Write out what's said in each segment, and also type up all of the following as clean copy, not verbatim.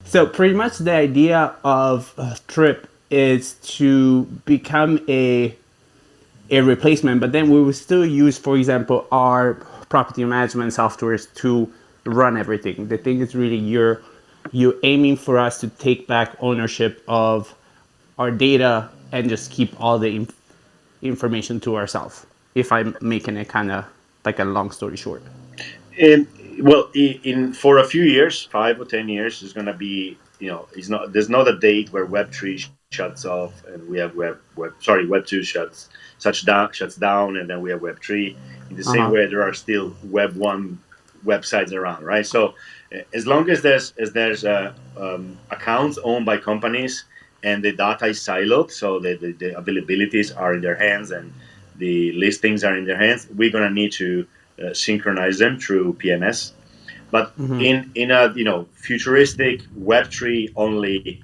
So pretty much the idea of Trip is to become a replacement, but then we will still use, for example, our property management softwares to run everything. The thing is really you're aiming for us to take back ownership of our data and just keep all the information to ourselves. If I'm making it kind of like a long story short. And well, in for a few years, 5 or 10 years, there's going to be, it's not there's not a date where Web3 shuts off and we have Web2 shuts down, and then we have Web3. In the Uh same huh. way, there are still Web1 websites around, right? So as long as there's accounts owned by companies and the data is siloed, so the availabilities are in their hands and the listings are in their hands, we're going to need to synchronize them through PMS. But in a futuristic Web3 only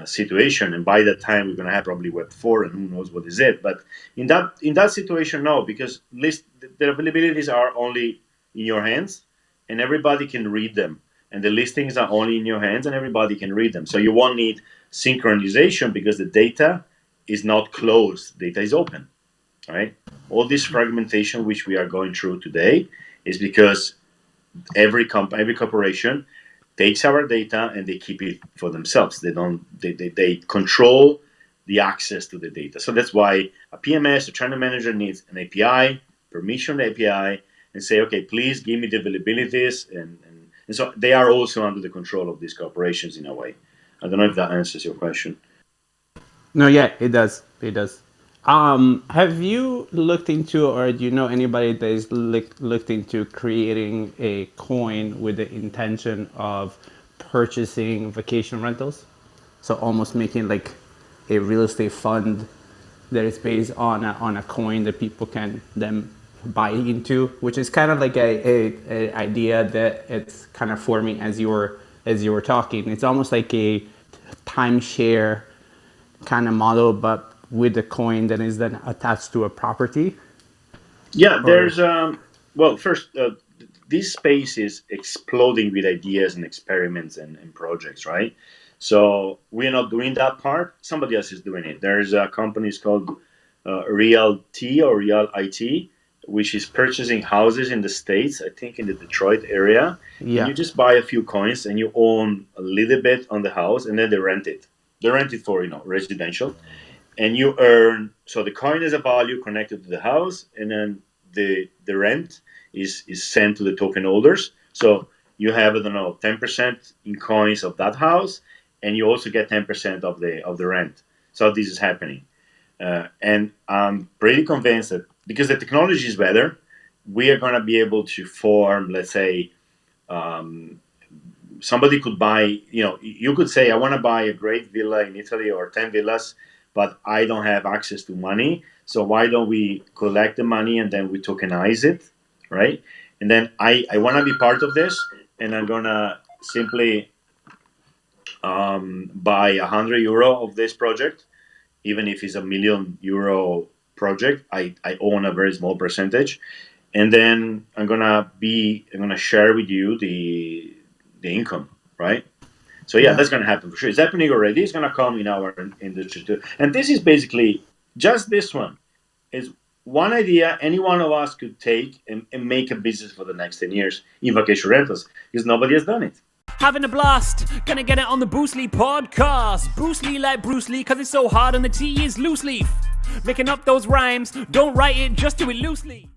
situation, and by that time we're going to have probably Web4, and who knows what is it. But in that situation, no, because the availabilities are only in your hands, and everybody can read them, and the listings are only in your hands, and everybody can read them. So you won't need synchronization because the data is not closed; data is open. Right? All this fragmentation which we are going through today is because every company, every corporation takes our data and they keep it for themselves. They don't. They control the access to the data. So that's why a PMS, a channel manager, needs an API, permission API, and say, okay, please give me the availabilities, and so they are also under the control of these corporations in a way. I don't know if that answers your question. No, yeah, it does. It does. Have you looked into, or do you know anybody that is looked into creating a coin with the intention of purchasing vacation rentals? So almost making like a real estate fund that is based on a coin that people can then buy into, which is kind of like a idea that it's kind of forming as you were talking. It's almost like a timeshare kind of model, but with a coin that is then attached to a property. Yeah, Or well, first, this space is exploding with ideas and experiments and projects, right? So we're not doing that part. Somebody else is doing it. There's a company called Real T or Real IT, which is purchasing houses in the States, I think in the Detroit area. And yeah, you just buy a few coins and you own a little bit on the house, and then they rent it. They rent it for, residential, and you earn. So the coin is a value connected to the house, and then the rent is sent to the token holders. So you have, I don't know, 10% in coins of that house, and you also get 10% of the rent. So this is happening, and I'm pretty convinced that because the technology is better, we are going to be able to form, let's say, somebody could buy, you could say, I want to buy a great villa in Italy or 10 villas, but I don't have access to money. So why don't we collect the money and then we tokenize it, right? And then I want to be part of this, and I'm going to simply buy €100 of this project, even if it's a €1 million project. I own a very small percentage, and then I'm gonna share with you the income, right? So yeah, yeah. that's gonna happen for sure. It's happening already. It's gonna come in our industry too. And this is basically just this one is one idea any one of us could take and make a business for the next 10 years in vacation rentals because nobody has done it. Having a blast, gonna get it on the Bruce Lee podcast. Bruce Lee like Bruce Lee, cause it's so hard and the T is loose leaf. Making up those rhymes, don't write it, just do it loosely.